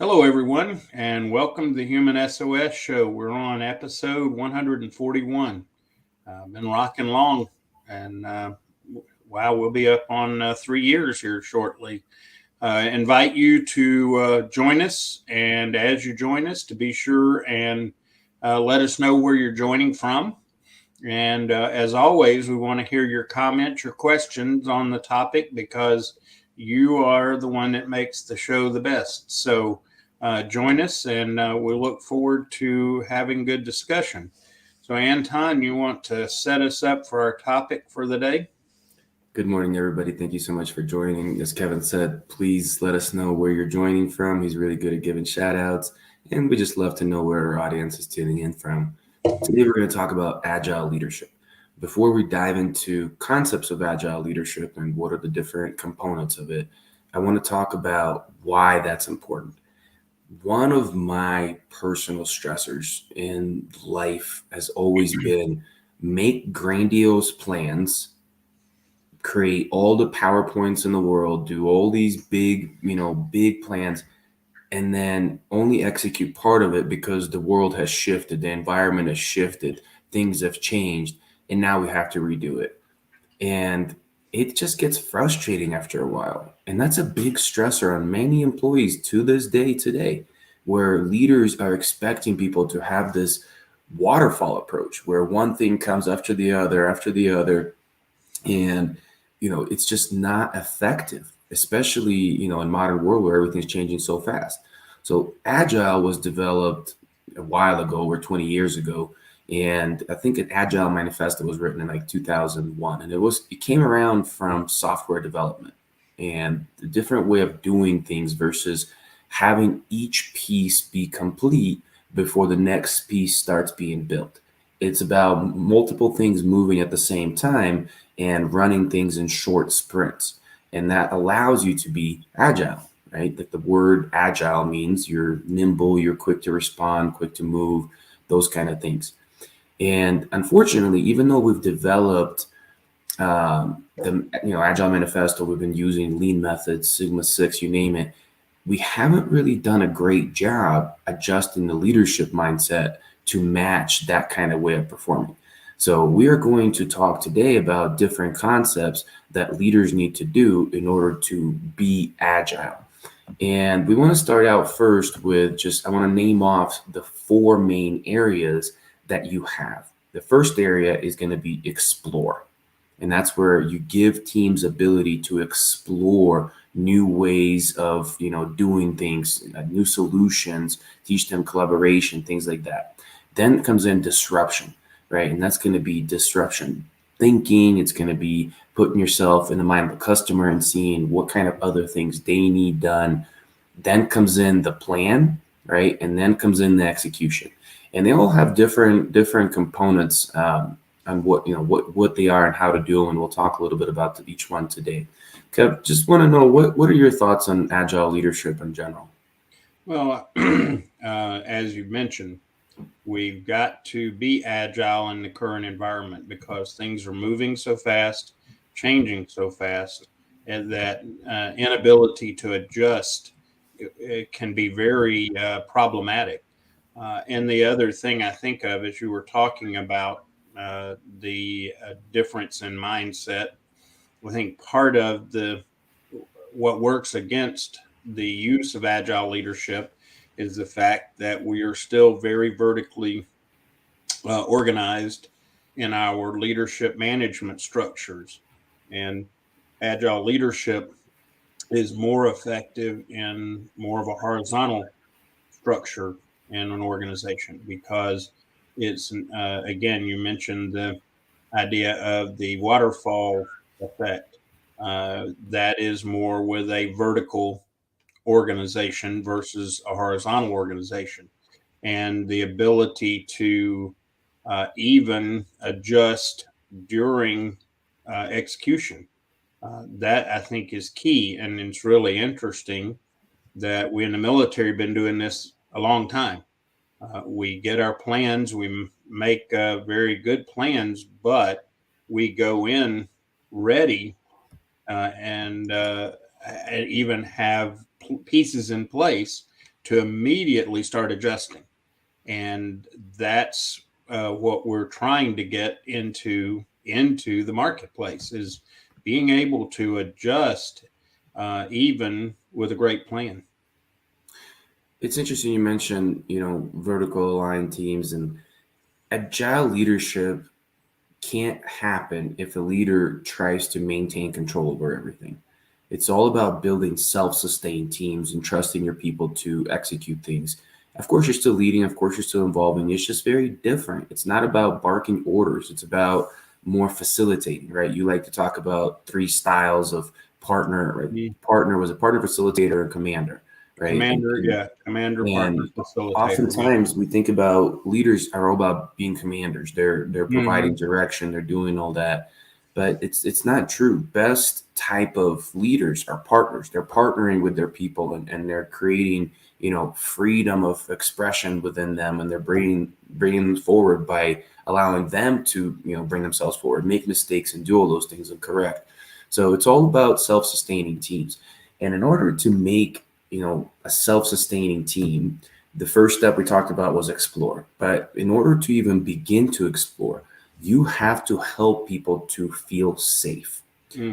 Hello, everyone, and welcome to the Human SOS Show. We're on episode 141. Been rocking long, and wow, we'll be up on 3 years here shortly. Invite you to join us, and as you join us, to be sure and let us know where you're joining from. And as always, we want to hear your comments, your questions on the topic because you are the one that makes the show the best. So join us, and we look forward to having good discussion. So, Anton, you want to set us up for our topic for the day? Good morning, everybody. Thank you so much for joining. As Kevin said, please let us know where you're joining from. He's really good at giving shout outs, and we just love to know where our audience is tuning in from. Today, we're going to talk about agile leadership. Before we dive into concepts of agile leadership and what are the different components of it, I want to talk about why that's important. One of my personal stressors in life has always been make grandiose plans, create all the PowerPoints in the world, do all these big plans, and then only execute part of it because the world has shifted, the environment has shifted, things have changed, and now we have to redo it. And it just gets frustrating after a while. And that's a big stressor on many employees to this day today, where leaders are expecting people to have this waterfall approach where one thing comes after the other, and it's just not effective, especially in modern world where everything's changing so fast. So agile was developed a while ago, over 20 years ago, and I think an agile manifesto was written in like 2001, and it came around from software development and the different way of doing things versus having each piece be complete before the next piece starts being built. It's about multiple things moving at the same time and running things in short sprints. And that allows you to be agile, right? Like the word agile means you're nimble, you're quick to respond, quick to move, those kind of things. And unfortunately, even though we've developed the Agile Manifesto, we've been using lean methods, Sigma Six, you name it, we haven't really done a great job adjusting the leadership mindset to match that kind of way of performing. So we are going to talk today about different concepts that leaders need to do in order to be agile. And we want to start out first with I want to name off the four main areas that you have. The first area is going to be explore. And that's where you give teams ability to explore new ways of doing things, new solutions, teach them collaboration, things like that. Then comes in disruption, right? And that's going to be disruption thinking. It's going to be putting yourself in the mind of the customer and seeing what kind of other things they need done. Then comes in the plan, right? And then comes in the execution. And they all have different components on what they are and how to do them. And we'll talk a little bit about each one today. Kev, just want to know what are your thoughts on agile leadership in general? Well, as you mentioned, we've got to be agile in the current environment because things are moving so fast, changing so fast, and that inability to adjust it can be very problematic. And the other thing I think of as you were talking about the difference in mindset, I think part of the what works against the use of agile leadership is the fact that we are still very vertically organized in our leadership management structures. And agile leadership is more effective in more of a horizontal structure in an organization because it's, again, you mentioned the idea of the waterfall effect. That is more with a vertical organization versus a horizontal organization, and the ability to even adjust during execution. That I think is key, and it's really interesting that we in the military have been doing this a long time. We get our plans, we make very good plans, but we go in ready and even have pieces in place to immediately start adjusting. And that's what we're trying to get into the marketplace, is being able to adjust even with a great plan. It's interesting you mentioned, vertical aligned teams, and agile leadership can't happen if the leader tries to maintain control over everything. It's all about building self-sustained teams and trusting your people to execute things. Of course, you're still leading. Of course, you're still involving. It's just very different. It's not about barking orders. It's about more facilitating, right? You like to talk about three styles of partner, right? Partner was a partner, facilitator, and commander, right? Commander, partner, And facilitator. oftentimes we think about leaders are all about being commanders. They're providing direction. They're doing all that, but it's not true. Best type of leaders are partners. They're partnering with their people, and they're creating freedom of expression within them, and they're bringing them forward by allowing them to bring themselves forward, make mistakes, and do all those things and correct. So it's all about self-sustaining teams. And in order to make a self-sustaining team, the first step we talked about was explore. But in order to even begin to explore, you have to help people to feel safe,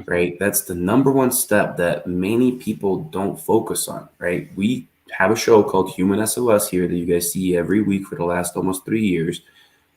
right? That's the number one step that many people don't focus on, right? We have a show called Human SOS here that you guys see every week for the last almost 3 years,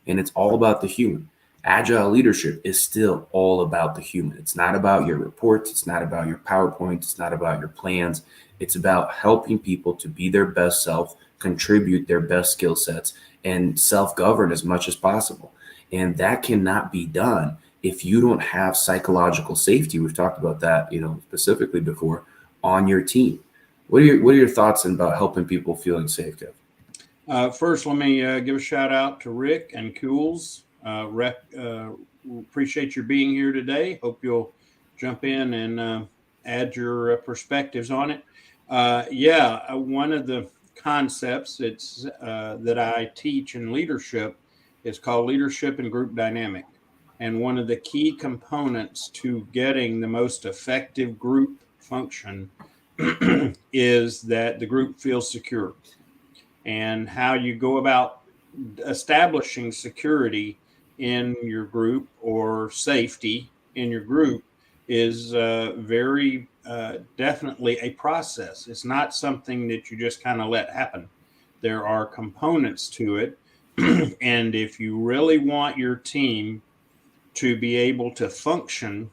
and it's all about the human. Agile leadership is still all about the human. It's not about your reports. It's not about your PowerPoint. It's not about your plans. It's about helping people to be their best self, contribute their best skill sets, and self-govern as much as possible. And that cannot be done if you don't have psychological safety. We've talked about that, specifically before, on your team. What are your thoughts about helping people feeling safe, Kev? First, let me give a shout out to Rick and Cools. Appreciate your being here today. Hope you'll jump in and add your perspectives on it. One of the concepts that I teach in leadership is called leadership and group dynamic. And one of the key components to getting the most effective group function is that the group feels secure. And how you go about establishing security in your group or safety in your group is very definitely a process. It's not something that you just kind of let happen. There are components to it. And if you really want your team to be able to function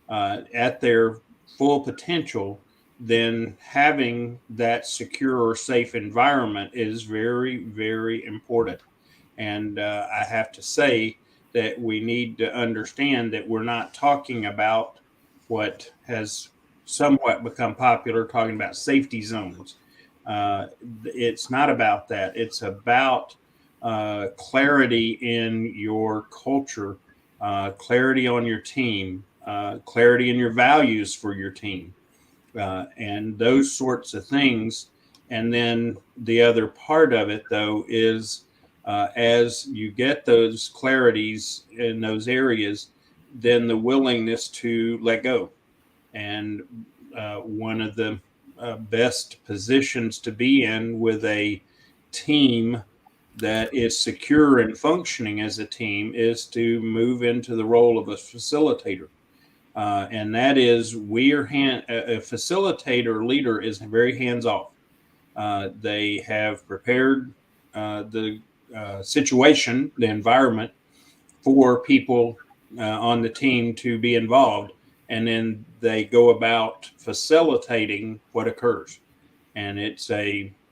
at their full potential, then having that secure or safe environment is very, very important. And I have to say that we need to understand that we're not talking about what has somewhat become popular, talking about safety zones. It's not about that. It's about clarity in your culture, clarity on your team, clarity in your values for your team, and those sorts of things. And then the other part of it, though, is as you get those clarities in those areas, then the willingness to let go. And one of the best positions to be in with a team that is secure and functioning as a team is to move into the role of a facilitator. And that is, a facilitator leader is very hands off. They have prepared the situation, the environment for people on the team to be involved. And then they go about facilitating what occurs. And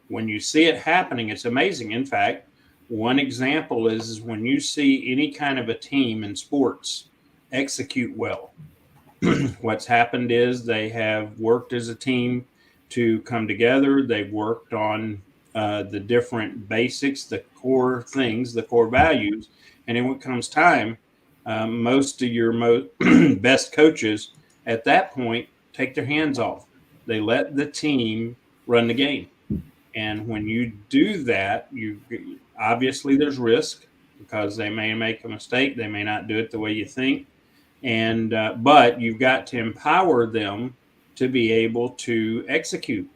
when you see it happening, it's amazing. In fact, one example is when you see any kind of a team in sports execute well, what's happened is they have worked as a team to come together. They've worked on the different basics, the core things, the core values. And then when it comes time, most of your best coaches at that point take their hands off. They let the team run the game. And when you do that, obviously there's risk because they may make a mistake. They may not do it the way you think. But you've got to empower them to be able to execute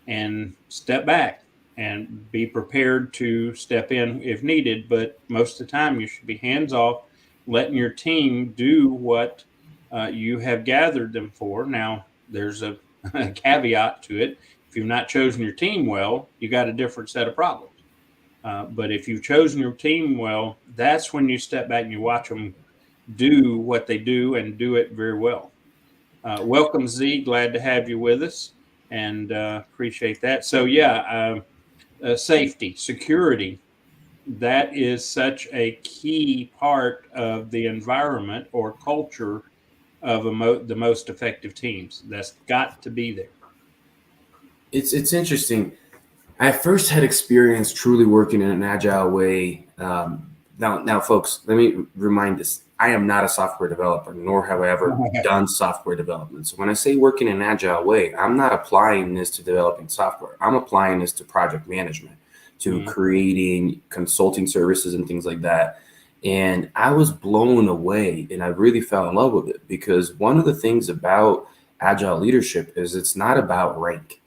and step back and be prepared to step in if needed. But most of the time, you should be hands off, letting your team do what you have gathered them for. Now, there's a caveat to it. If you've not chosen your team well, you got a different set of problems. But if you've chosen your team well, that's when you step back and you watch them do what they do and do it very well. Welcome, Z. Glad to have you with us, and appreciate that. So, yeah, safety, security, that is such a key part of the environment or culture of the most effective teams. That's got to be there. It's interesting. I first had experience truly working in an agile way. Now, folks, let me remind this. I am not a software developer, nor have I ever done software development. So when I say working in an agile way, I'm not applying this to developing software. I'm applying this to project management, to creating consulting services and things like that. And I was blown away, and I really fell in love with it, because one of the things about agile leadership is it's not about rank.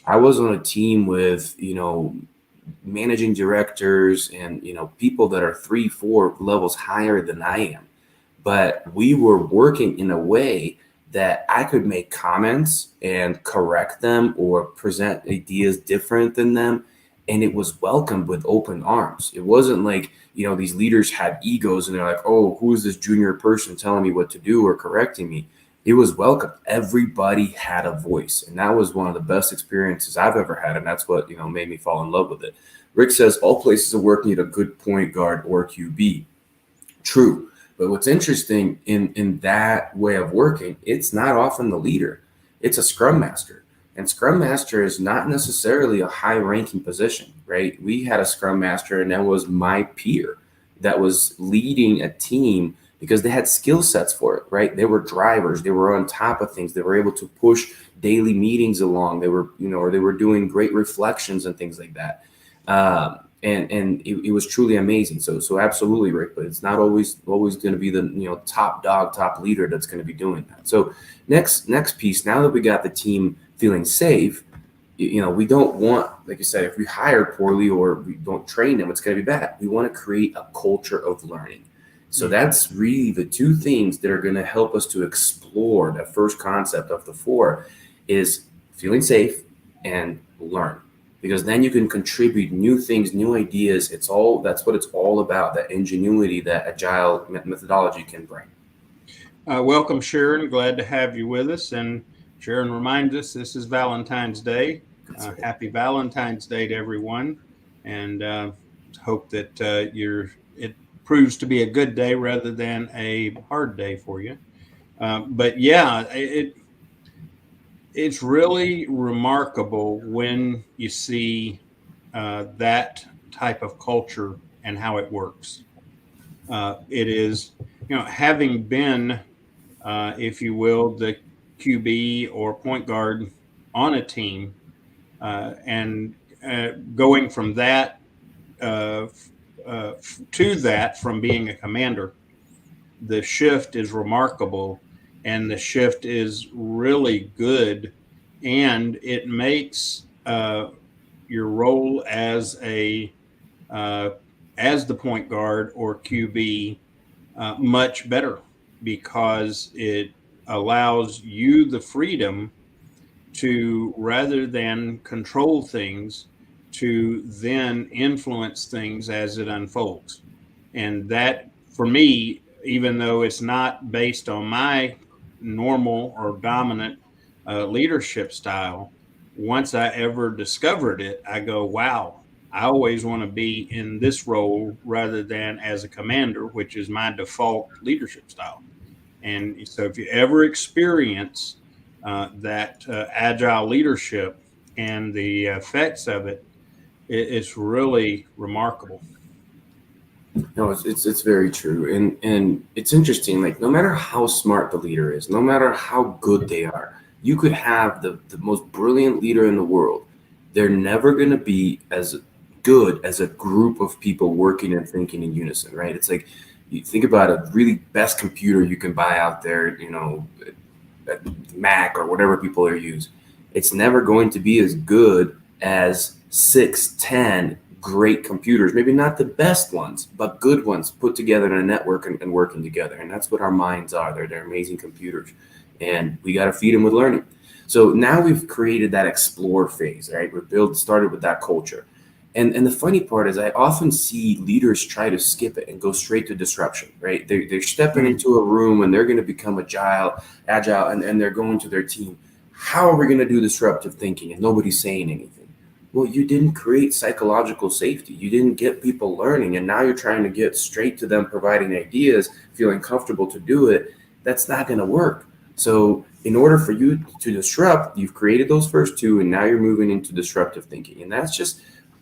I was on a team with, managing directors and, people that are 3-4 levels higher than I am. But we were working in a way that I could make comments and correct them or present ideas different than them. And it was welcomed with open arms. It wasn't like, these leaders had egos and they're like, oh, who is this junior person telling me what to do or correcting me? It was welcome. Everybody had a voice. And that was one of the best experiences I've ever had. And that's what, made me fall in love with it. Rick says all places of work need a good point guard or QB. True. But what's interesting in that way of working, it's not often the leader. It's a scrum master. And scrum master is not necessarily a high ranking position, right? We had a scrum master, and that was my peer that was leading a team because they had skill sets for it, right? They were drivers. They were on top of things. They were able to push daily meetings along. They were, or they were doing great reflections and things like that. And it was truly amazing. So absolutely, Rick, but it's not always going to be the, top dog, top leader that's going to be doing that. So next piece, now that we got the team feeling safe, we don't want, like you said, if we hire poorly or we don't train them, it's going to be bad. We want to create a culture of learning. So that's really the two things that are going to help us to explore that first concept of the 4 is feeling safe and learn, because then you can contribute new things, new ideas. That's what it's all about, that ingenuity that agile methodology can bring. Welcome, Sharon. Glad to have you with us. And Sharon reminds us this is Valentine's Day. Happy Valentine's Day to everyone. And hope that it proves to be a good day rather than a hard day for you. But yeah, it's really remarkable when you see that type of culture and how it works. It is, having been, if you will, the QB or point guard on a team, and going from that to that, from being a commander, the shift is remarkable, and the shift is really good, and it makes your role as the point guard or QB much better, because it allows you the freedom to, rather than control things, to then influence things as it unfolds. And that, for me, even though it's not based on my normal or dominant leadership style, once I ever discovered it, I go, wow, I always want to be in this role rather than as a commander, which is my default leadership style. And so if you ever experience that agile leadership and the effects of it, it's really remarkable. No, it's very true. And it's interesting, like no matter how smart the leader is, no matter how good they are, you could have the most brilliant leader in the world. They're never going to be as good as a group of people working and thinking in unison, right? It's like, you think about a really best computer you can buy out there, Mac or whatever people are using. It's never going to be as good as 6, 10 great computers, maybe not the best ones, but good ones put together in a network and working together. And that's what our minds are. They're amazing computers. And we got to feed them with learning. So now we've created that explore phase, right? Started with that culture. And the funny part is I often see leaders try to skip it and go straight to disruption, right? They're stepping into a room and they're going to become agile, and they're going to their team. How are we going to do disruptive thinking? And nobody's saying anything. Well, you didn't create psychological safety. You didn't get people learning. And now you're trying to get straight to them providing ideas, feeling comfortable to do it. That's not going to work. So in order for you to disrupt, you've created those first two, and now you're moving into disruptive thinking. And that's just,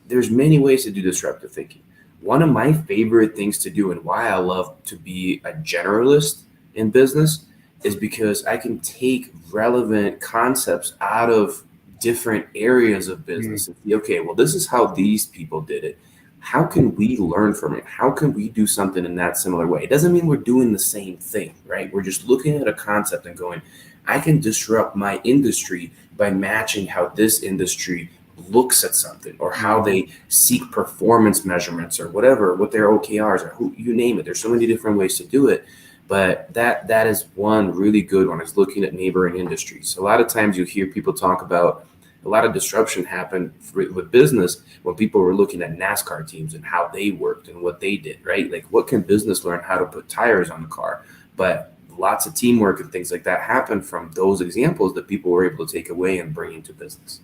there's many ways to do disruptive thinking. One of my favorite things to do and why I love to be a generalist in business is because I can take relevant concepts out of different areas of business and see, okay, well, this is how these people did it. How can we learn from it? How can we do something in that similar way? It doesn't mean we're doing the same thing, right? We're just looking at a concept and going, I can disrupt my industry by matching how this industry looks at something, or how they seek performance measurements, or whatever, what their OKRs are, who you name it. There's so many different ways to do it. But that is one really good one, is looking at neighboring industries. A lot of times you hear people talk about a lot of disruption happened with business when people were looking at NASCAR teams and how they worked and what they did, right? Like, what can business learn how to put tires on the car? But lots of teamwork and things like that happened from those examples that people were able to take away and bring into business.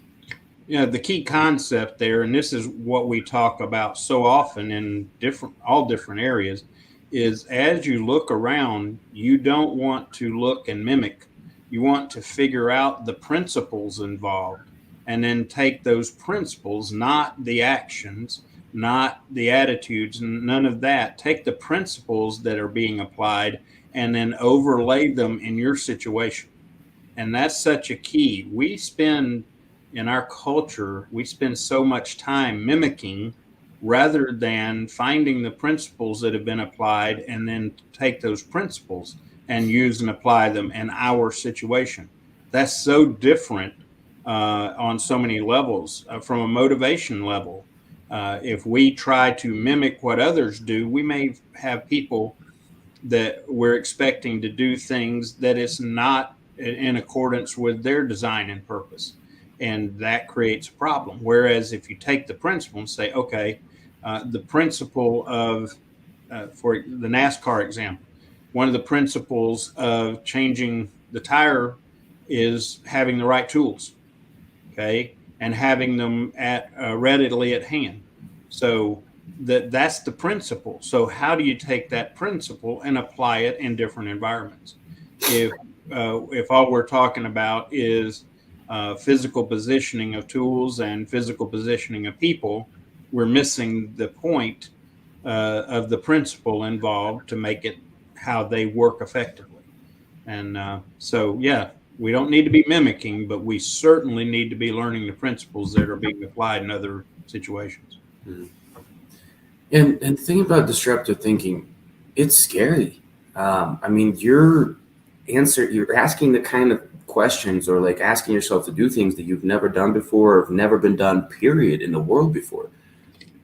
Yeah, the key concept there, and this is what we talk about so often in all different areas, is as you look around, you don't want to look and mimic. You want to figure out the principles involved, and then take those principles, not the actions, not the attitudes, none of that. Take the principles that are being applied and then overlay them in your situation. And that's such a key. In our culture, we spend so much time mimicking rather than finding the principles that have been applied and then take those principles and use and apply them in our situation. That's so different on so many levels. From a motivation level, if we try to mimic what others do, we may have people that we're expecting to do things that is not in accordance with their design and purpose. And that creates a problem. Whereas if you take the principle and say, okay, the principle of, for the NASCAR example, one of the principles of changing the tire is having the right tools, okay, and having them readily at hand. So that's the principle. So how do you take that principle and apply it in different environments? If all we're talking about is physical positioning of tools and physical positioning of people, we're missing the point of the principle involved to make it how they work effectively. And so, yeah, we don't need to be mimicking, but we certainly need to be learning the principles that are being applied in other situations. Mm-hmm. And thinking about disruptive thinking, it's scary. I mean, you're asking the kind of questions, or like asking yourself to do things that you've never done before, or have never been done, period, in the world before.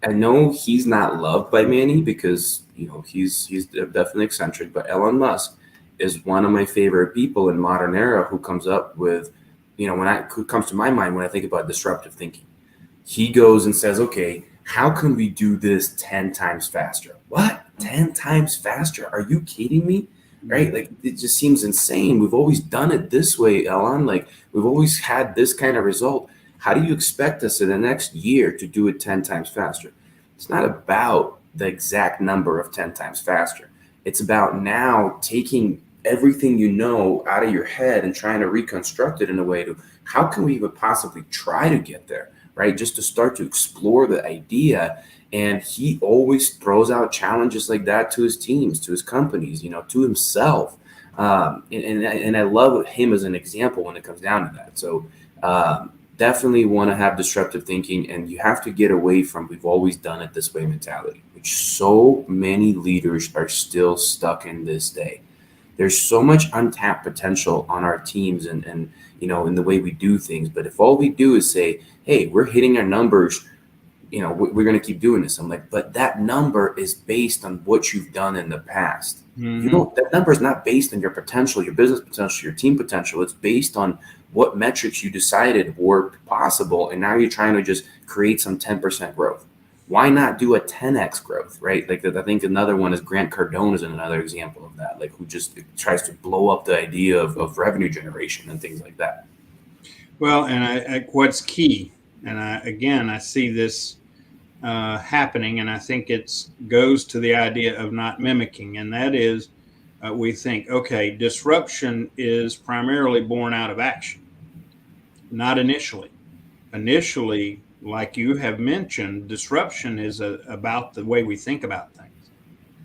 I know he's not loved by many because, he's definitely eccentric, but Elon Musk is one of my favorite people in modern era who comes up with, who comes to my mind when I think about disruptive thinking. He goes and says, okay, how can we do this 10 times faster? What? 10 times faster? Are you kidding me? Right? Like, it just seems insane. We've always done it this way, Elon. Like, we've always had this kind of result. How do you expect us in the next year to do it 10 times faster? It's not about the exact number of 10 times faster. It's about now taking everything out of your head and trying to reconstruct it in a way to, how can we even possibly try to get there, right? Just to start to explore the idea. And he always throws out challenges like that to his teams, to his companies, to himself. And I love him as an example when it comes down to that. So definitely want to have disruptive thinking, and you have to get away from we've always done it this way mentality, which so many leaders are still stuck in this day. There's so much untapped potential on our teams, and in the way we do things. But if all we do is say, hey, we're hitting our numbers, we're going to keep doing this. I'm like, but that number is based on what you've done in the past. That number is not based on your potential, your business potential, your team potential. It's based on what metrics you decided were possible. And now you're trying to just create some 10% growth. Why not do a 10x growth, right? Like I think another one is Grant Cardone is another example of that, like who just tries to blow up the idea of revenue generation and things like that. Well, and what's key, and I see this happening, and I think it goes to the idea of not mimicking, and that is we think, okay, disruption is primarily born out of action, not initially. Initially, like you have mentioned, disruption is about the way we think about things.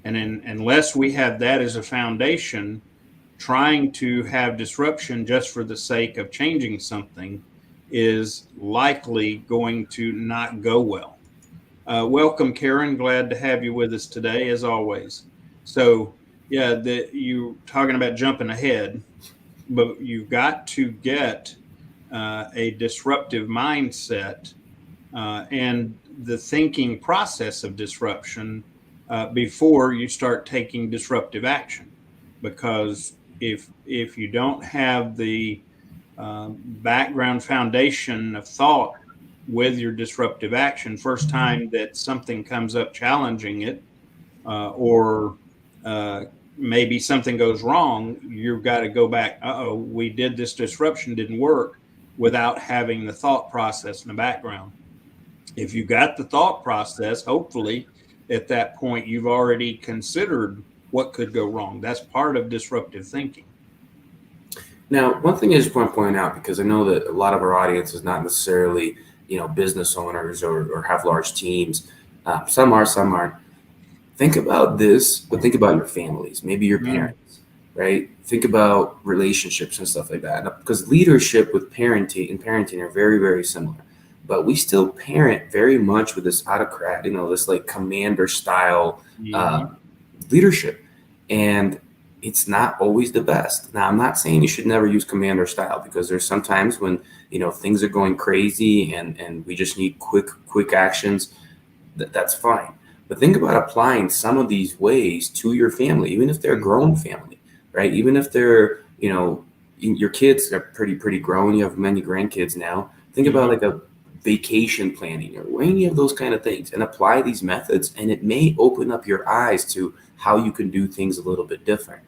And unless we have that as a foundation, trying to have disruption just for the sake of changing something is likely going to not go well. Welcome, Karen. Glad to have you with us today, as always. So, yeah, you talking about jumping ahead, but you've got to get a disruptive mindset and the thinking process of disruption before you start taking disruptive action. Because if you don't have the background foundation of thought with your disruptive action, first time that something comes up challenging it, or maybe something goes wrong, you've got to go back. We did this disruption, didn't work, without having the thought process in the background. If you got the thought process, hopefully at that point you've already considered what could go wrong. That's part of disruptive thinking. Now, one thing I just want to point out, because I know that a lot of our audience is not necessarily business owners or have large teams. Some are, some aren't. Think about this, but think about your families, maybe your parents, right? Think about relationships and stuff like that. Because leadership with parenting are very, very similar. But we still parent very much with this autocrat, this like commander style leadership. And it's not always the best. Now, I'm not saying you should never use commander style, because there's sometimes when, things are going crazy and we just need quick actions. That's fine. But think about applying some of these ways to your family, even if they're a grown family, right? Even if they're, your kids are pretty grown. You have many grandkids now. Think about like a vacation planning or any of those kind of things, and apply these methods, and it may open up your eyes to how you can do things a little bit different.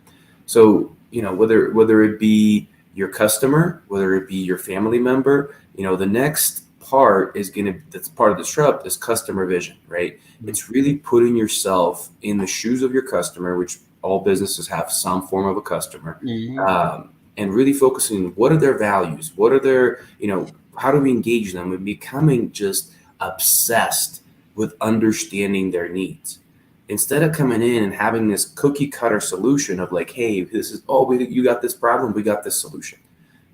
So, whether it be your customer, whether it be your family member, the next part that's part of Disrupt is customer vision, right? It's really putting yourself in the shoes of your customer, which all businesses have some form of a customer, and really focusing on what are their values, what are their, how do we engage them, and becoming just obsessed with understanding their needs. Instead of coming in and having this cookie cutter solution of like, hey, this is, you got this problem, we got this solution,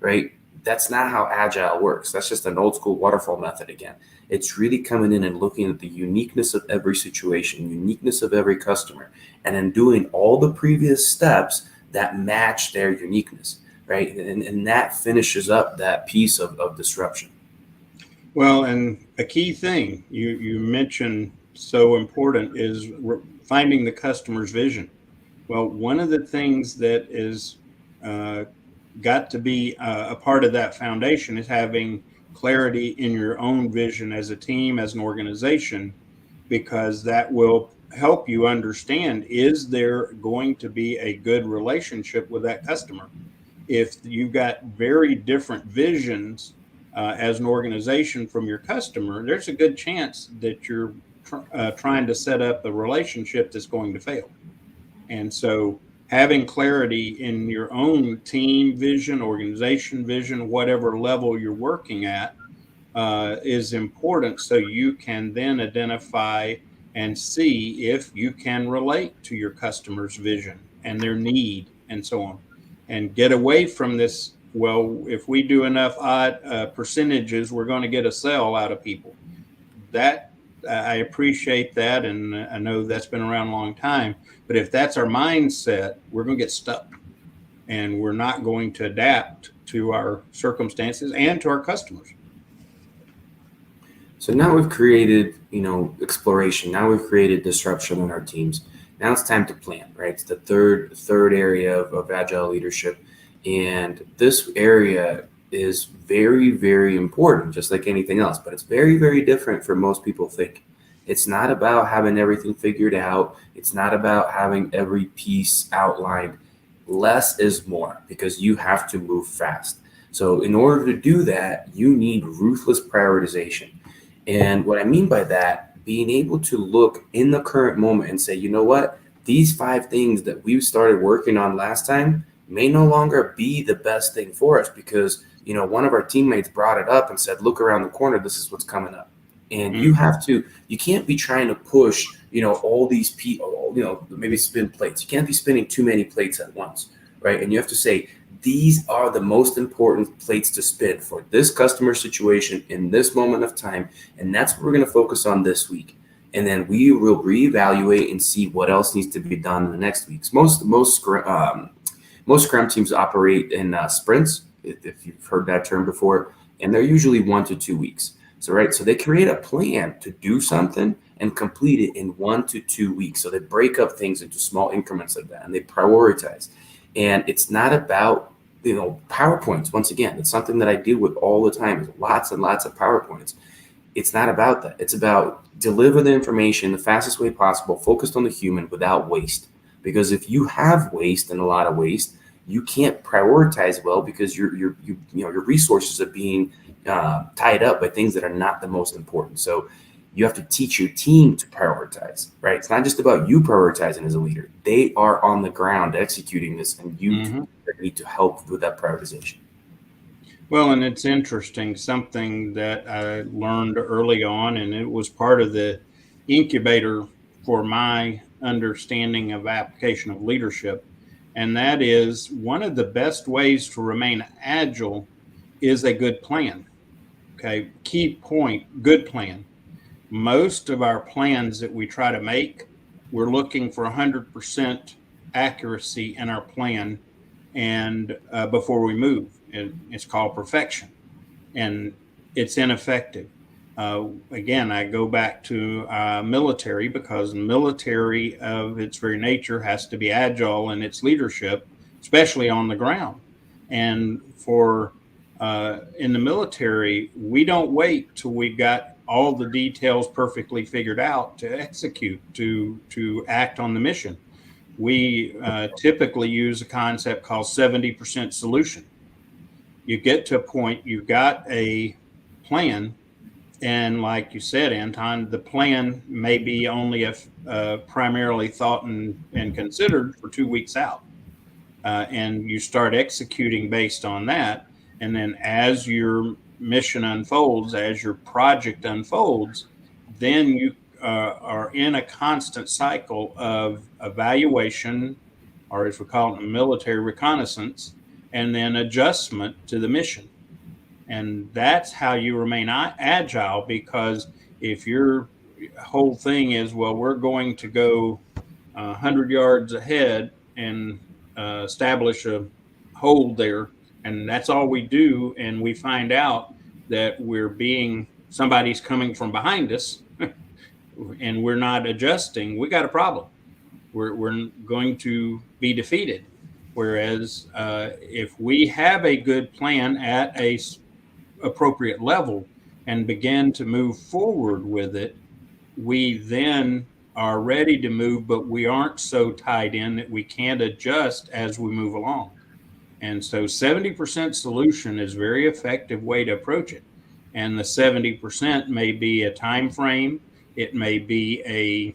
right? That's not how Agile works. That's just an old school waterfall method again. It's really coming in and looking at the uniqueness of every situation, uniqueness of every customer, and then doing all the previous steps that match their uniqueness, right? And that finishes up that piece of disruption. Well, and a key thing you mentioned, so important, is finding the customer's vision. Well, one of the things that is got to be a part of that foundation is having clarity in your own vision as a team, as an organization, because that will help you understand, is there going to be a good relationship with that customer? If you've got very different visions as an organization from your customer, there's a good chance that you're trying to set up a relationship that's going to fail. And so having clarity in your own team vision, organization vision, whatever level you're working at, is important, so you can then identify and see if you can relate to your customer's vision and their need and so on, and get away from this, well, if we do enough odd percentages, we're going to get a sale out of people. That I appreciate that, and I know that's been around a long time, but if that's our mindset, we're going to get stuck and we're not going to adapt to our circumstances and to our customers. So now we've created, exploration. Now we've created disruption in our teams. Now it's time to plan, right? It's the third area of agile leadership. And this area is very, very important, just like anything else, but it's very, very different from most people think. It's not about having everything figured out. It's not about having every piece outlined. Less is more because you have to move fast. So in order to do that, you need ruthless prioritization. And what I mean by that, being able to look in the current moment and say, you know what, these 5 things that we started working on last time may no longer be the best thing for us because, one of our teammates brought it up and said, look around the corner, this is what's coming up. And you can't be trying to push, all these people, maybe spin plates. You can't be spinning too many plates at once, right? And you have to say, these are the most important plates to spin for this customer situation in this moment of time. And that's what we're going to focus on this week. And then we will reevaluate and see what else needs to be done in the next weeks. Most Scrum teams operate in sprints, if you've heard that term before, and they're usually 1 to 2 weeks. So they create a plan to do something and complete it in 1 to 2 weeks. So they break up things into small increments of that and they prioritize. And it's not about, PowerPoints. Once again, it's something that I deal with all the time. Lots and lots of PowerPoints. It's not about that. It's about deliver the information the fastest way possible, focused on the human without waste. Because if you have waste and a lot of waste, you can't prioritize well because your resources are being tied up by things that are not the most important. So you have to teach your team to prioritize, right? It's not just about you prioritizing as a leader. They are on the ground executing this, and you need to help with that prioritization. Well, and it's interesting, something that I learned early on, and it was part of the incubator for my understanding of application of leadership. And that is one of the best ways to remain agile is a good plan. Okay. Key point, good plan. Most of our plans that we try to make, we're looking for 100% accuracy in our plan. And before we move, it's called perfection, and it's ineffective. Again, I go back to military because military of its very nature has to be agile in its leadership, especially on the ground. And for in the military, we don't wait till we've got all the details perfectly figured out to execute, to act on the mission. We typically use a concept called 70% solution. You get to a point, you've got a plan, and like you said, Anton, the plan may be only primarily thought and considered for 2 weeks out. And you start executing based on that. And then as your mission unfolds, as your project unfolds, then you are in a constant cycle of evaluation, or as we call it in military, reconnaissance, and then adjustment to the mission. And that's how you remain agile, because if your whole thing is, well, we're going to go 100 yards ahead and establish a hold there, and that's all we do, and we find out that somebody's coming from behind us and we're not adjusting, we got a problem. We're going to be defeated. Whereas if we have a good plan at a appropriate level and begin to move forward with it, we then are ready to move, but we aren't so tied in that we can't adjust as we move along. And so 70% solution is a very effective way to approach it. And the 70% may be a time frame. It may be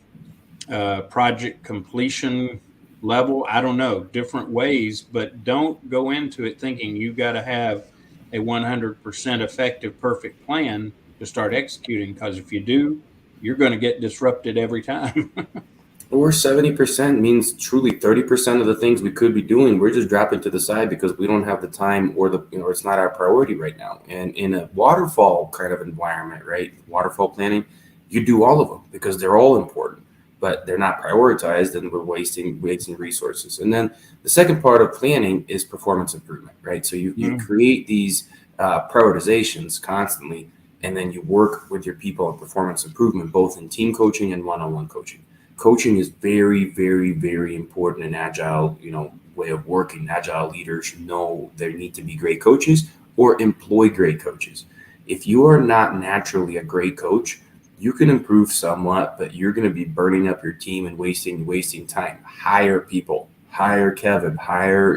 a project completion level. I don't know, different ways, but don't go into it thinking you've got to have a 100% effective, perfect plan to start executing. Because if you do, you're going to get disrupted every time. Or 70% means truly 30% of the things we could be doing, we're just dropping to the side because we don't have the time, or it's not our priority right now. And in a waterfall kind of environment, right? Waterfall planning, you do all of them because they're all important. but they're not prioritized, and we're wasting resources. And then the second part of planning is performance improvement, right? So you create these prioritizations constantly, and then you work with your people on performance improvement, both in team coaching and one-on-one coaching. Coaching is very, very, very important in Agile, way of working. Agile leaders know there need to be great coaches or employ great coaches. If you are not naturally a great coach, you can improve somewhat, but you're going to be burning up your team and wasting time. Hire people, hire Kevin, hire,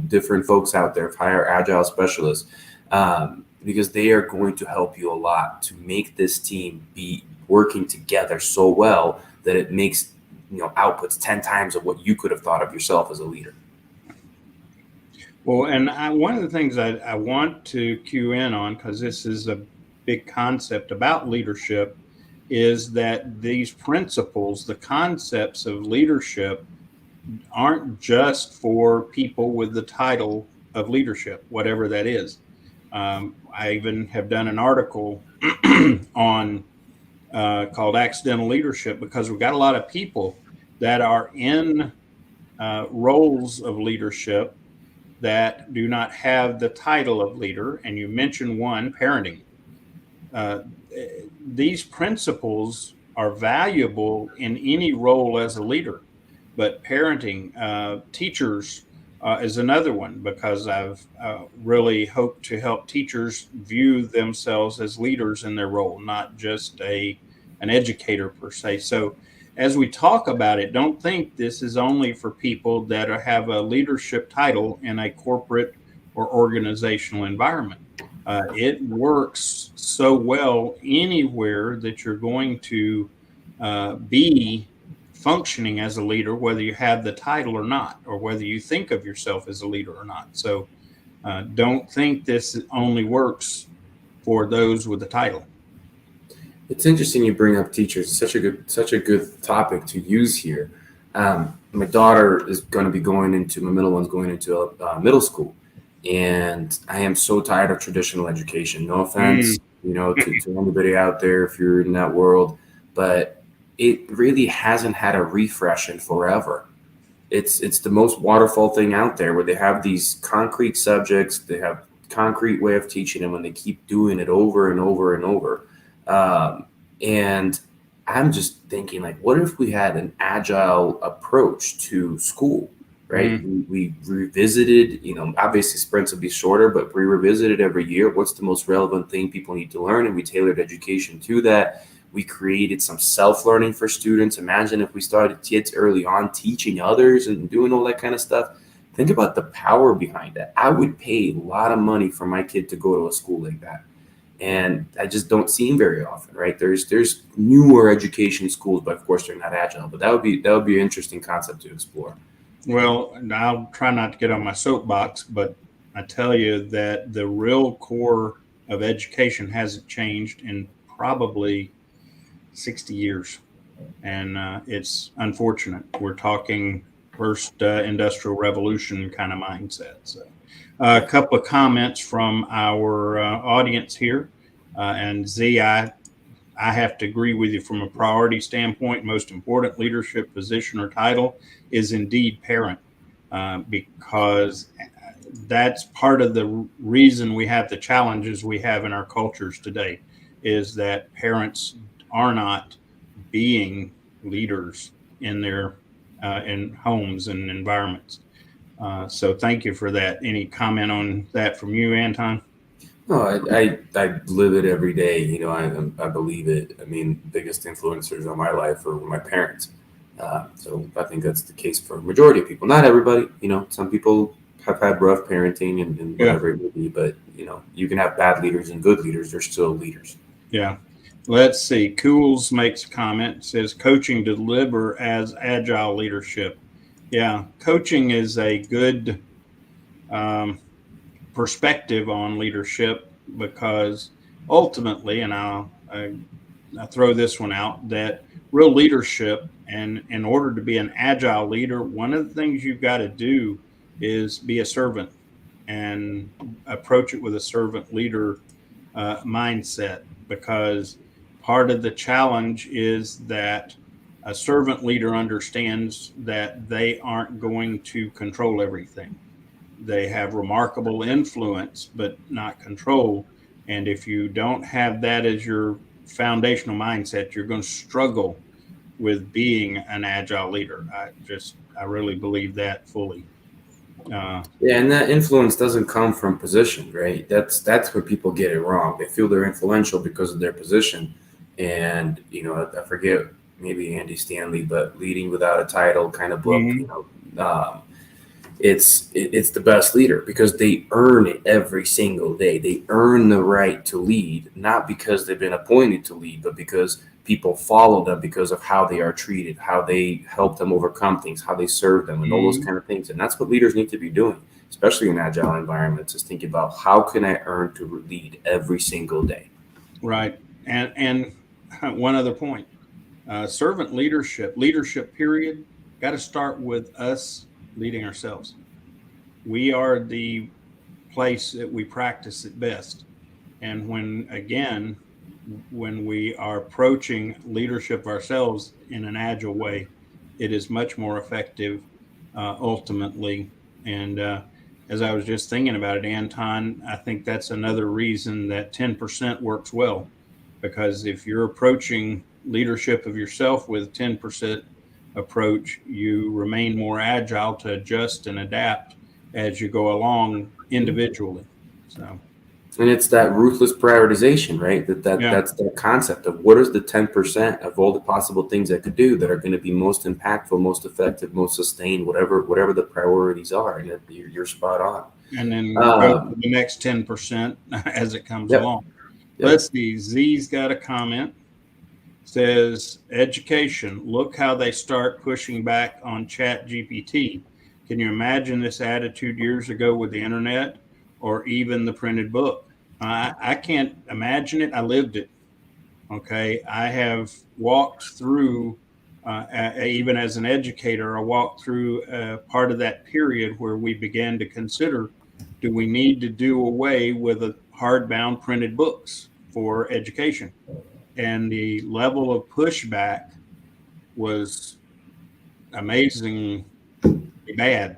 different folks out there, hire Agile specialists, because they are going to help you a lot to make this team be working together so well that it makes, outputs 10 times of what you could have thought of yourself as a leader. Well, and one of the things I want to cue in on, because this is a big concept about leadership, is that these principles, the concepts of leadership, aren't just for people with the title of leadership, whatever that is. I even have done an article on called Accidental Leadership, because we've got a lot of people that are in roles of leadership that do not have the title of leader. And you mentioned one, parenting. These principles are valuable in any role as a leader, but parenting, teachers is another one, because I've really hoped to help teachers view themselves as leaders in their role, not just an educator per se. So as we talk about it, don't think this is only for people that have a leadership title in a corporate or organizational environment. It works so well anywhere that you're going to be functioning as a leader, whether you have the title or not, or whether you think of yourself as a leader or not. So don't think this only works for those with the title. It's interesting you bring up teachers. Such a good topic to use here. My daughter is going to be my middle one's going into middle school, and I am so tired of traditional education. No offense, to anybody out there if you're in that world, but it really hasn't had a refresh in forever. It's the most waterfall thing out there, where they have these concrete subjects, they have concrete way of teaching them, and they keep doing it over and over and over. And I'm just thinking, like, what if we had an agile approach to school, right? We revisited, obviously sprints would be shorter, but we revisited every year. What's the most relevant thing people need to learn? And we tailored education to that. We created some self-learning for students. Imagine if we started kids early on teaching others and doing all that kind of stuff. Think about the power behind that. I would pay a lot of money for my kid to go to a school like that. And I just don't see them very often, right? There's newer education schools, but of course they're not agile. But that would be an interesting concept to explore. Well, I'll try not to get on my soapbox, but I tell you that the real core of education hasn't changed in probably 60 years. And it's unfortunate. We're talking first industrial revolution kind of mindset. So a couple of comments from our audience here. And Z, I have to agree with you from a priority standpoint. Most important leadership position or title is indeed parent, because that's part of the reason we have the challenges we have in our cultures today, is that parents are not being leaders in their in homes and environments. So thank you for that. Any comment on that from you, Anton? No, I live it every day. I believe it. I mean, biggest influencers on my life are my parents. So I think that's the case for a majority of people. Not everybody. Some people have had rough parenting and whatever it may be, but you can have bad leaders and good leaders. They're still leaders. Yeah. Let's see. Cools makes a comment, says coaching to deliver as agile leadership. Yeah, coaching is a good perspective on leadership, because ultimately, and I throw this one out, that real leadership, and in order to be an agile leader, one of the things you've got to do is be a servant and approach it with a servant leader mindset, because part of the challenge is that A servant leader understands that they aren't going to control everything. They have remarkable influence, but not control. And if you don't have that as your foundational mindset, you're going to struggle with being an agile leader. I really believe that fully. Yeah, and that influence doesn't come from position, right? That's where people get it wrong. They feel they're influential because of their position, and I forget, maybe Andy Stanley, but Leading Without a Title kind of book. Mhm. It's the best leader because they earn it every single day. They earn the right to lead, not because they've been appointed to lead, but because people follow them because of how they are treated, how they help them overcome things, how they serve them, and all those Mhm. kind of things. And that's what leaders need to be doing, especially in agile environments, is thinking about how can I earn to lead every single day. Right. And one other point, servant leadership period, got to start with us leading ourselves. We are the place that we practice it best. And when we are approaching leadership ourselves in an agile way, it is much more effective ultimately. And as I was just thinking about it, Anton, I think that's another reason that 10% works well. Because if you're approaching leadership of yourself with 10% approach, you remain more agile to adjust and adapt as you go along individually. So, And it's that ruthless prioritization, right? yeah. That's the concept of what is the 10% of all the possible things I could do that are going to be most impactful, most effective, most sustained, whatever the priorities are. And you're spot on. And then go to Um, the next 10% as it comes yep, along. yep. Let's see. Z's got a comment. Says education. Look how they start pushing back on Chat GPT. Can you imagine this attitude years ago with the internet or even the printed book? I can't imagine it. I lived it. Okay. I have walked through, even as an educator, I walked through part of that period where we began to consider, do we need to do away with the hardbound printed books for education? And the level of pushback was amazingly bad.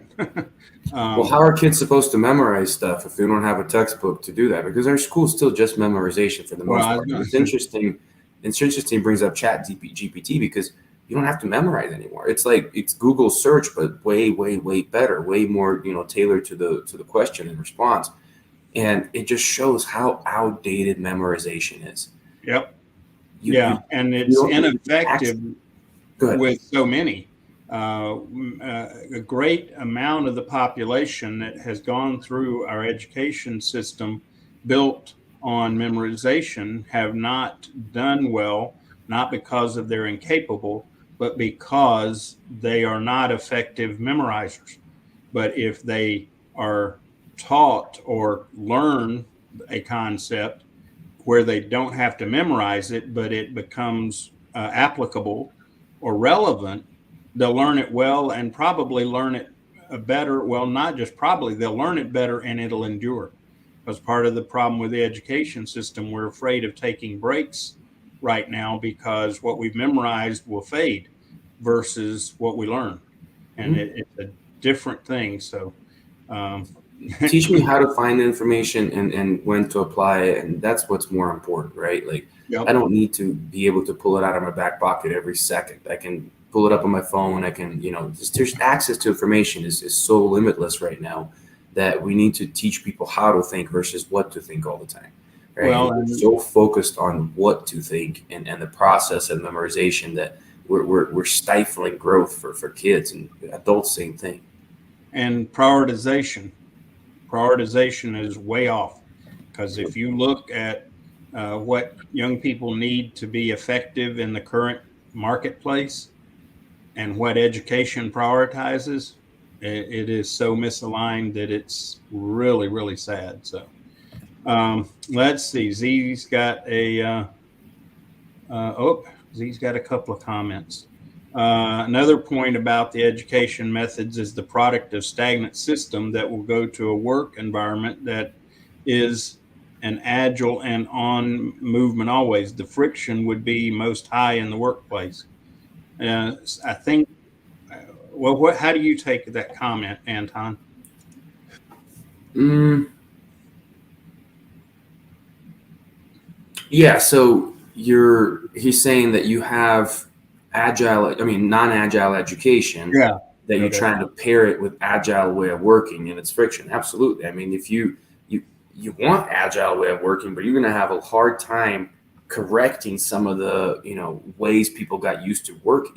Well, how are kids supposed to memorize stuff if they don't have a textbook to do that? Because our school's still just memorization for the Well, most I was part. And going it's to, interesting. It's interesting. Brings up Chat GPT because you don't have to memorize anymore. It's like it's Google search, but way, way, way better, way more tailored to the question and response. And it just shows how outdated memorization is. yep. You Yeah. you And you it's don't you ineffective actually good. with so many. A great amount of the population that has gone through our education system built on memorization have not done well, not because of they're incapable, but because they are not effective memorizers. But if they are taught or learn a concept where they don't have to memorize it, but it becomes applicable or relevant, they'll learn it well and probably learn it better. Well, not just probably, they'll learn it better and it'll endure. Because part of the problem with the education system, we're afraid of taking breaks right now because what we've memorized will fade versus what we learn. And Mhm. it's a different thing. So, um, Teach me how to find the information and when to apply it, and that's what's more important, right? Like I yep. don't need to be able to pull it out of my back pocket every second. I can pull it up on my phone. I can just there's access to information is so limitless right now that we need to teach people how to think versus what to think all the time, right? Well, And we're and so focused on what to think and the process of memorization that we're stifling growth for kids and adults. Same thing. and prioritization is way off, because if you look at what young people need to be effective in the current marketplace and what education prioritizes, it is so misaligned that it's really, really sad. So let's see. Oh, Z's got a couple of comments. Another point about the education methods is the product of stagnant system that will go to a work environment that is an agile and on movement always. The friction would be most high in the workplace. I think. Well, how do you take that comment, Anton? Mm, yeah. So he's saying that you have non-agile education Yeah. that you're Okay. trying to pair it with agile way of working, and it's friction. Absolutely. I mean, if you want agile way of working, but you're going to have a hard time correcting some of the ways people got used to work,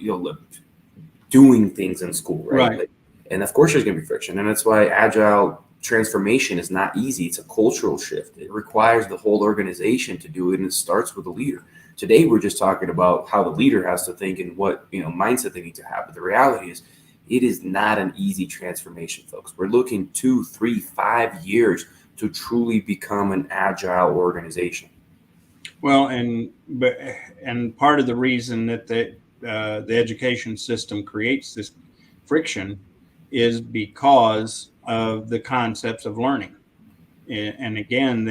doing things in school, right? Right. And of course, there's going to be friction, and that's why agile transformation is not easy. It's a cultural shift. It requires the whole organization to do it, and it starts with the leader. Today, we're just talking about how the leader has to think and what mindset they need to have. But the reality is, it is not an easy transformation, folks. We're looking 2, 3, 5 years to truly become an agile organization. Well, and part of the reason that the education system creates this friction is because of the concepts of learning. And again,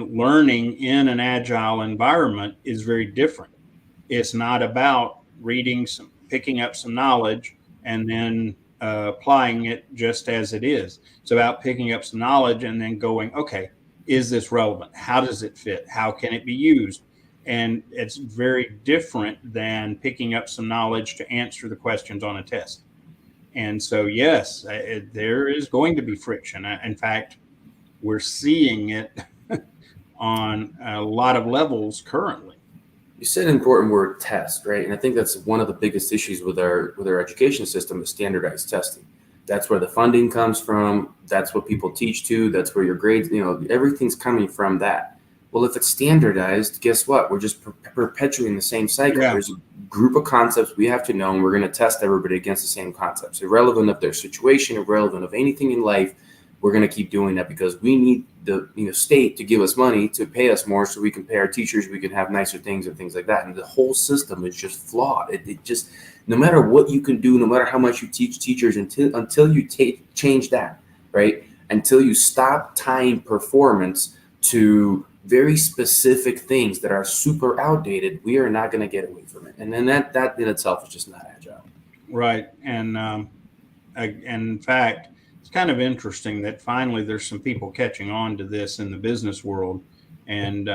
learning in an agile environment is very different. It's not about picking up some knowledge and then applying it just as it is. It's about picking up some knowledge and then going, okay, is this relevant? How does it fit? How can it be used? And it's very different than picking up some knowledge to answer the questions on a test. And so, yes, there is going to be friction. In fact, we're seeing it on a lot of levels currently. You said an important word, test, right? And I think that's one of the biggest issues with our education system is standardized testing. That's where the funding comes from. That's what people teach to. That's where your grades, everything's coming from that. Well, if it's standardized, guess what? We're just perpetuating the same cycle. Yeah. There's a group of concepts we have to know, and we're going to test everybody against the same concepts, irrelevant of their situation, irrelevant of anything in life. We're going to keep doing that because we need the state to give us money to pay us more so we can pay our teachers, we can have nicer things and things like that. And the whole system is just flawed. It just, no matter what you can do, no matter how much you teach teachers, until you change that, right? Until you stop tying performance to very specific things that are super outdated, we are not going to get away from it. And then that in itself is just not agile. Right. And in fact, it's kind of interesting that finally there's some people catching on to this in the business world and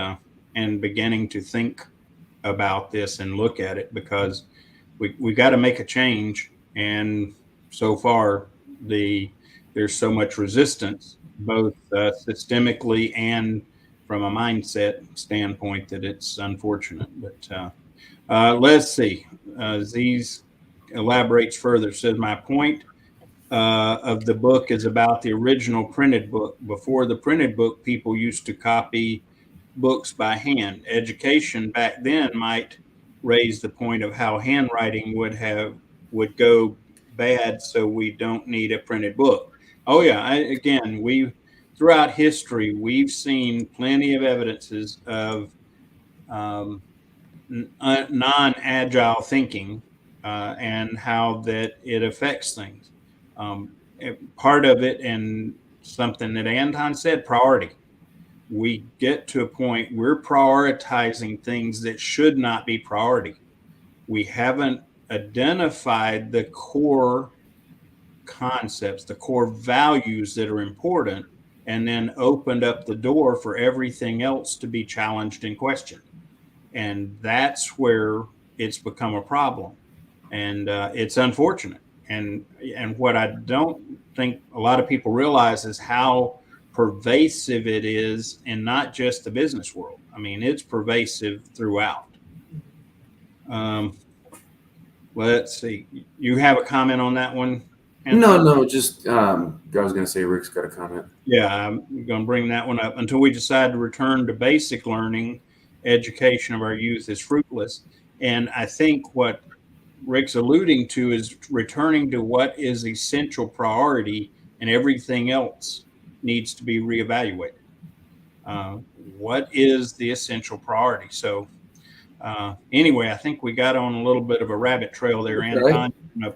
beginning to think about this and look at it, because we got to make a change. And so far, there's so much resistance, both systemically and from a mindset standpoint, that it's unfortunate. But let's see. Z's elaborates further. Says, my point of the book is about the original printed book. Before the printed book, people used to copy books by hand. Education back then might raise the point of how handwriting would go bad, so we don't need a printed book. Oh yeah, again, we throughout history we've seen plenty of evidences of um, non-agile thinking and how that it affects things. Part of it, and something that Anton said, priority. We get to a point we're prioritizing things that should not be priority. We haven't identified the core concepts, the core values that are important, and then opened up the door for everything else to be challenged and questioned. And that's where it's become a problem. And it's unfortunate. And what I don't think a lot of people realize is how pervasive it is in not just the business world. I mean, it's pervasive throughout. Um, let's see. You have a comment on that one, Anton? No, just I was going to say Rick's got a comment. Yeah, I'm going to bring that one up. Until we decide to return to basic learning, education of our youth is fruitless. And I think what Rick's alluding to is returning to what is essential priority, and everything else needs to be reevaluated. What is the essential priority? So anyway, I think we got on a little bit of a rabbit trail there, Anton.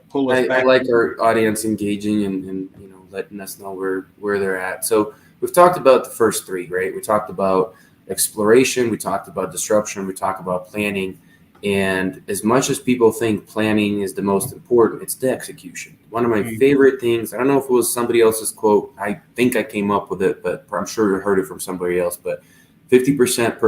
Pull us back. I like our audience engaging and letting us know where they're at. So we've talked about the first three, right? We talked about exploration, we talked about disruption, we talked about planning. And as much as people think planning is the most important, it's the execution. One of my favorite things, I don't know if it was somebody else's quote, I think I came up with it, but I'm sure you heard it from somebody else, but 100%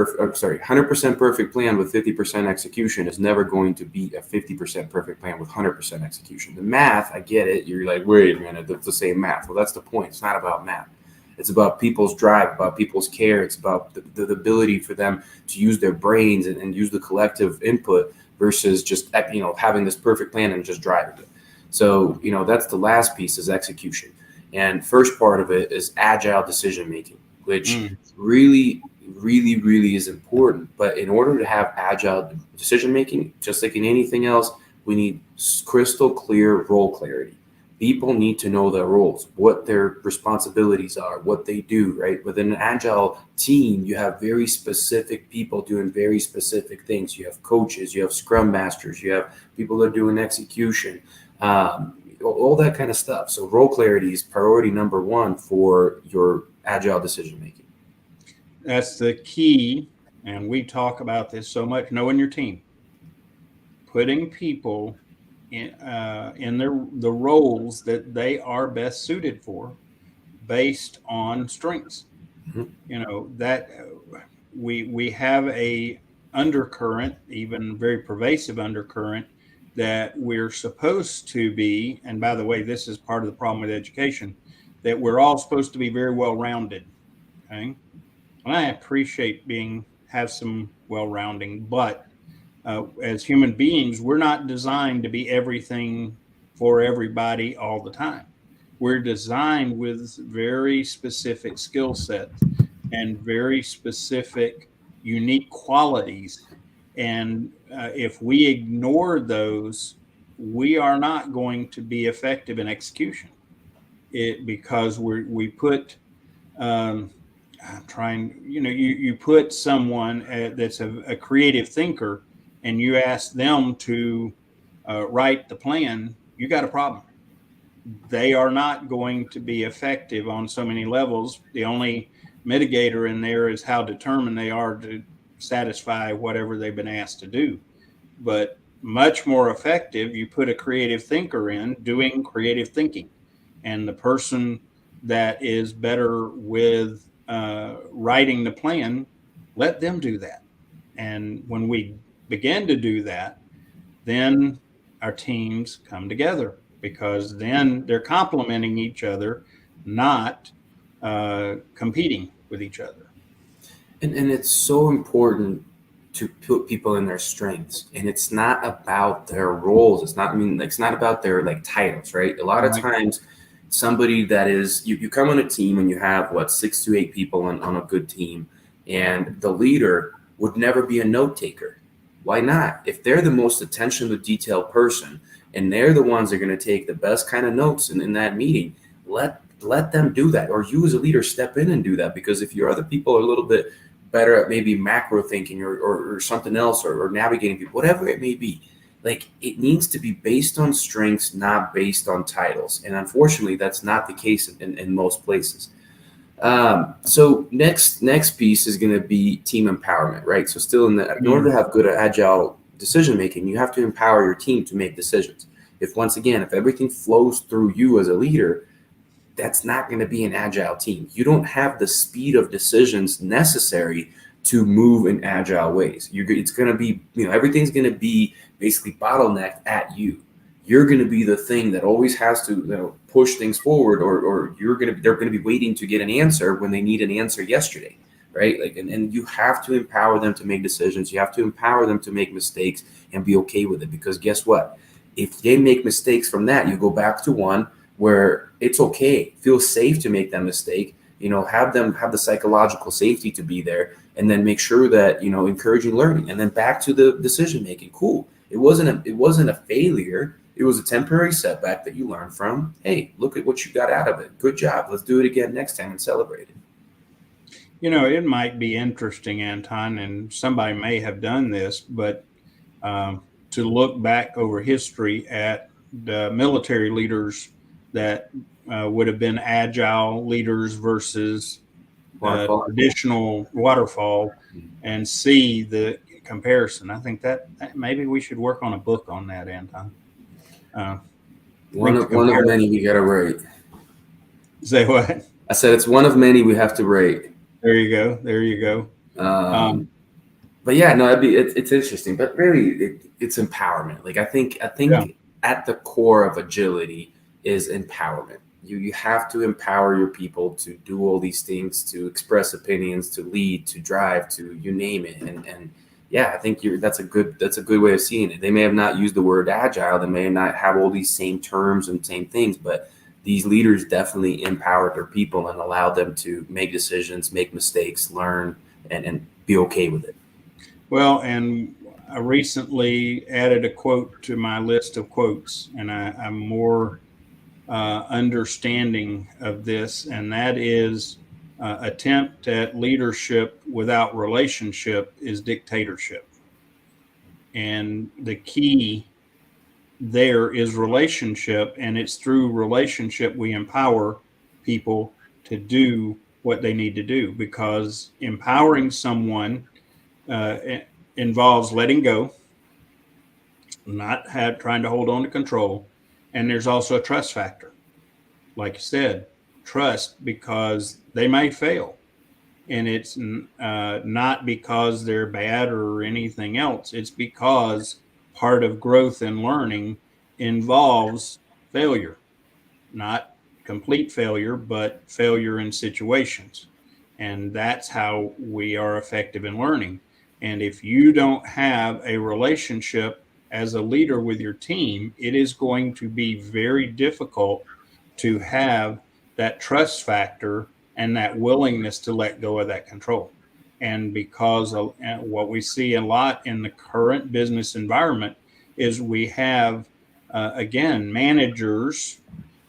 perfect plan with 50% execution is never going to beat a 50% perfect plan with 100% execution. The math, I get it. You're like, wait a minute, that's the same math. Well, that's the point. It's not about math. It's about people's drive, about people's care. It's about the ability for them to use their brains and use the collective input versus just, having this perfect plan and just driving it. So, that's the last piece is execution. And first part of it is agile decision making, which really is important. But in order to have agile decision making, just like in anything else, we need crystal clear role clarity. People need to know their roles, what their responsibilities are, what they do, right? Within an agile team, you have very specific people doing very specific things. You have coaches, you have scrum masters, you have people that are doing execution, all that kind of stuff. So role clarity is priority number one for your agile decision making. That's the key. And we talk about this so much, knowing your team, putting people in the roles that they are best suited for based on strengths. That we have a undercurrent, even very pervasive undercurrent, that we're supposed to be, and by the way, this is part of the problem with education, that we're all supposed to be very well-rounded. Okay. And I appreciate have some well-rounding, but as human beings, we're not designed to be everything for everybody all the time. We're designed with very specific skill sets and very specific, unique qualities. And if we ignore those, we are not going to be effective in execution. Because we put you put someone that's a creative thinker and you ask them to write the plan, you got a problem. They are not going to be effective on so many levels. The only mitigator in there is how determined they are to satisfy whatever they've been asked to do. But much more effective, you put a creative thinker in doing creative thinking. And the person that is better with writing the plan, let them do that. And when we begin to do that, then our teams come together, because then they're complementing each other, not competing with each other. And it's so important to put people in their strengths, and it's not about their roles. It's not about their titles, right? A lot of times somebody that is, you come on a team and you have 6 to 8 people on a good team, and the leader would never be a note taker. Why not? If they're the most attention to detail person and they're the ones that are going to take the best kind of notes in that meeting, let them do that. Or you as a leader step in and do that, because if your other people are a little bit better at maybe macro thinking or something else, or navigating people, whatever it may be, it needs to be based on strengths, not based on titles. And unfortunately, that's not the case in most places. So next piece is going to be team empowerment, right? So still in order to have good agile decision making, you have to empower your team to make decisions. If everything flows through you as a leader, that's not going to be an agile team. You don't have the speed of decisions necessary to move in agile ways. It's going to be, everything's going to be basically bottlenecked at you. You're going to be the thing that always has to push things forward, or they're going to be waiting to get an answer when they need an answer yesterday, right? And you have to empower them to make decisions. You have to empower them to make mistakes and be okay with it, because guess what? If they make mistakes from that, you go back to one where it's okay, feel safe to make that mistake, have them have the psychological safety to be there, and then make sure that, encouraging learning, and then back to the decision making. Cool. It wasn't a failure. It was a temporary setback that you learned from. Hey, look at what you got out of it. Good job. Let's do it again next time and celebrate it. It might be interesting, Anton, and somebody may have done this, but to look back over history at the military leaders that would have been agile leaders versus traditional waterfall, and see comparison. I think that maybe we should work on a book on that, Anton. One of many we got to rate. Say what? I said it's one of many we have to rate. There you go. There you go. But yeah, no, it's interesting. But really, it's empowerment. Like I think at the core of agility is empowerment. You have to empower your people to do all these things, to express opinions, to lead, to drive, to you name it. And yeah, I think that's a good way of seeing it. They may have not used the word agile, they may not have all these same terms and same things, but these leaders definitely empowered their people and allowed them to make decisions, make mistakes, learn, and be okay with it. Well, and I recently added a quote to my list of quotes, and I'm more understanding of this, and that is attempt at leadership without relationship is dictatorship. And the key there is relationship, and it's through relationship we empower people to do what they need to do, because empowering someone involves letting go, not trying to hold on to control. And there's also a trust factor. Like you said, trust because they may fail. And it's not because they're bad or anything else. It's because part of growth and learning involves failure, not complete failure, but failure in situations. And that's how we are effective in learning. And if you don't have a relationship as a leader with your team, it is going to be very difficult to have that trust factor and that willingness to let go of that control. And because of what we see a lot in the current business environment is we have, again, managers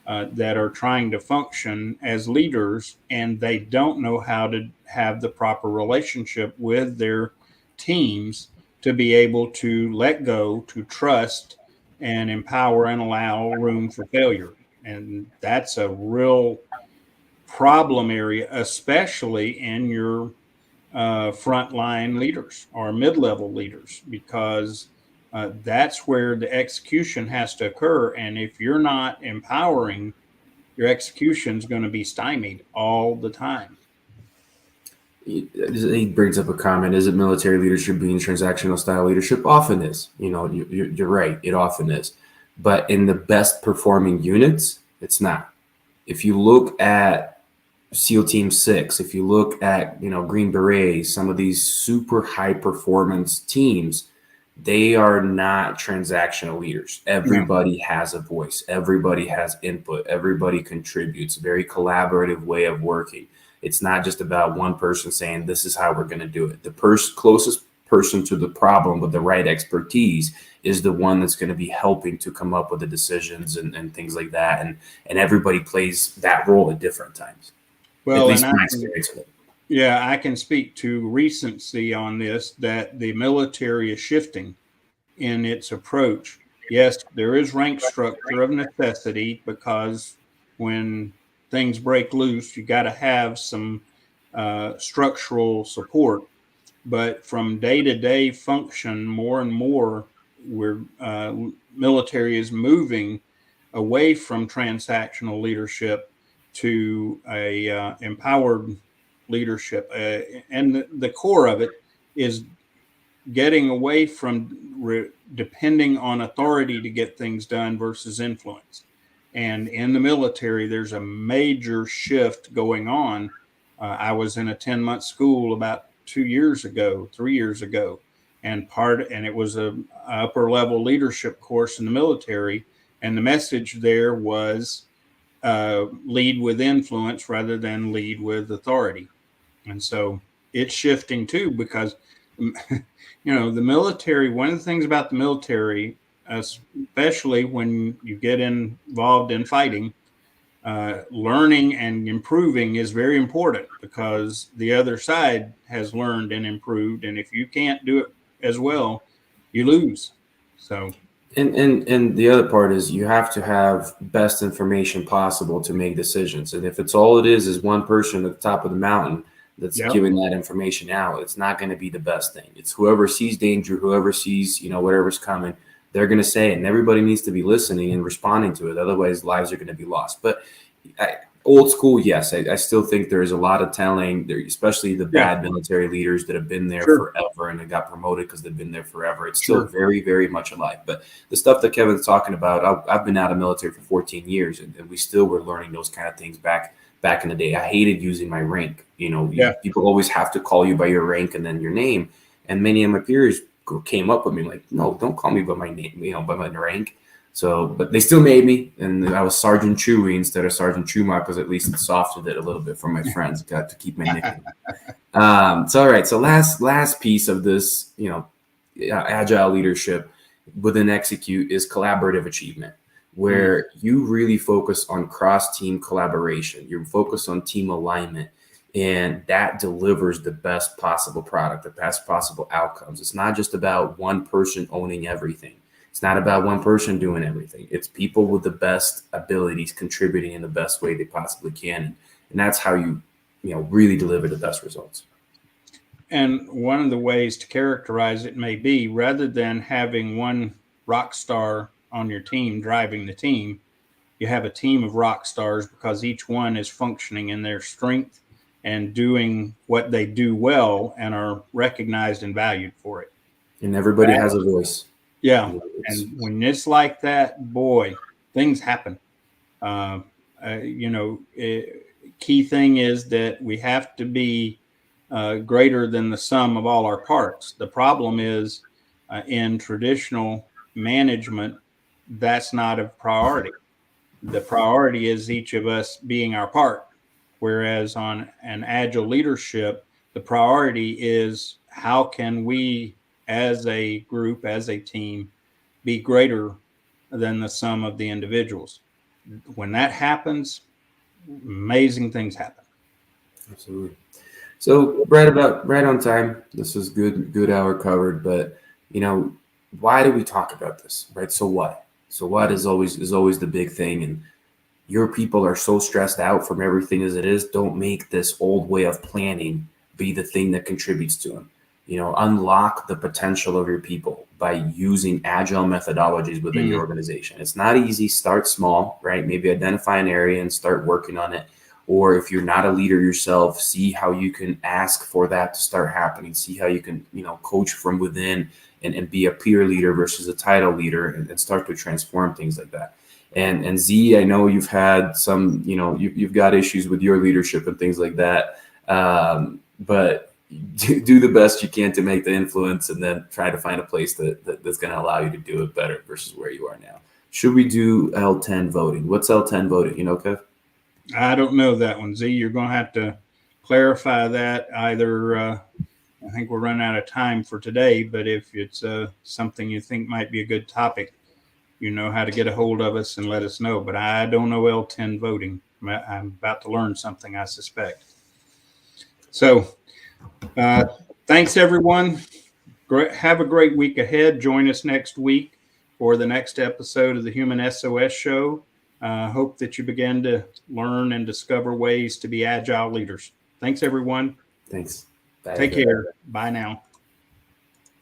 that are trying to function as leaders, and they don't know how to have the proper relationship with their teams to be able to let go, to trust and empower and allow room for failure. And that's a real problem area, especially in your frontline leaders or mid-level leaders, because that's where the execution has to occur. And if you're not empowering, your execution is going to be stymied all the time. He brings up a comment. Is it military leadership being transactional style leadership? Often is. You're right. It often is. But in the best performing units, it's not. If you look at SEAL Team 6, if you look at, Green Berets, some of these super high performance teams, they are not transactional leaders. Everybody has a voice. Everybody has input. Everybody contributes. Very collaborative way of working. It's not just about one person saying, this is how we're going to do it. The closest person to the problem with the right expertise is the one that's going to be helping to come up with the decisions and things like that. And everybody plays that role at different times. Well, at least my experience with it. Yeah, I can speak to recency on this, that the military is shifting in its approach. Yes, there is rank structure of necessity, because when things break loose, you got to have some structural support. But from day-to-day function, more and more, military is moving away from transactional leadership to a empowered leadership. And the core of it is getting away from depending on authority to get things done versus influence. And in the military, there's a major shift going on. I was in a 10-month school about 3 years ago, and it was a upper level leadership course in the military. And the message there was lead with influence rather than lead with authority. And so it's shifting too, because, the military, one of the things about the military, especially when you get involved in fighting, learning and improving is very important, because the other side has learned and improved. And if you can't do it as well, you lose. So. And the other part is you have to have best information possible to make decisions. And if it's all it is one person at the top of the mountain that's Yep. giving that information out, it's not going to be the best thing. It's whoever sees danger, whoever sees, whatever's coming, they're going to say it, and everybody needs to be listening and responding to it. Otherwise, lives are going to be lost. But old school, yes, I still think there is a lot of telling there, especially the bad military leaders that have been there forever and they got promoted because they've been there forever. It's still very, very much alive. But the stuff that Kevin's talking about, I've been out of military for 14 years, and we still were learning those kind of things back in the day. I hated using my rank. People always have to call you by your rank and then your name. And many of my peers came up with me like, no, don't call me by my name, by my rank. So, but they still made me, and I was Sergeant Chewy instead of Sergeant Chuma because at least it softened it a little bit for my friends. Got to keep my nickname. So, all right. So, last piece of this, agile leadership within Execute is collaborative achievement, where you really focus on cross-team collaboration. You focus on team alignment, and that delivers the best possible product, the best possible outcomes. It's not just about one person owning everything. It's not about one person doing everything. It's people with the best abilities contributing in the best way they possibly can. And that's how you really deliver the best results. And one of the ways to characterize it may be, rather than having one rock star on your team driving the team, you have a team of rock stars because each one is functioning in their strength and doing what they do well and are recognized and valued for it. And everybody has a voice. Yeah. And when it's like that, boy, things happen. Key thing is that we have to be greater than the sum of all our parts. The problem is in traditional management, that's not a priority. The priority is each of us being our part. Whereas on an agile leadership, the priority is how can we as a group, as a team, be greater than the sum of the individuals. When that happens, amazing things happen. Absolutely. So right on time. This is good hour covered, but why do we talk about this, right? So what is always the big thing, and your people are so stressed out from everything as it is. Don't make this old way of planning be the thing that contributes to them. Unlock the potential of your people by using agile methodologies within your organization. It's not easy. Start small, right? Maybe identify an area and start working on it. Or if you're not a leader yourself, see how you can ask for that to start happening. See how you can, coach from within and be a peer leader versus a title leader and start to transform things like that. And Z, I know you've had some, you've got issues with your leadership and things like that. But do the best you can to make the influence, and then try to find a place that's going to allow you to do it better versus where you are now. Should we do L10 voting? What's L10 voting? Kev? I don't know that one, Z. You're going to have to clarify that. Either I think we're running out of time for today, but if it's something you think might be a good topic, you know how to get a hold of us and let us know. But I don't know L10 voting. I'm about to learn something, I suspect. So thanks, everyone. Have a great week ahead. Join us next week for the next episode of the Human SOS Show. Hope that you begin to learn and discover ways to be agile leaders. Thanks, everyone. Thanks. Bye. Take care. Bye now.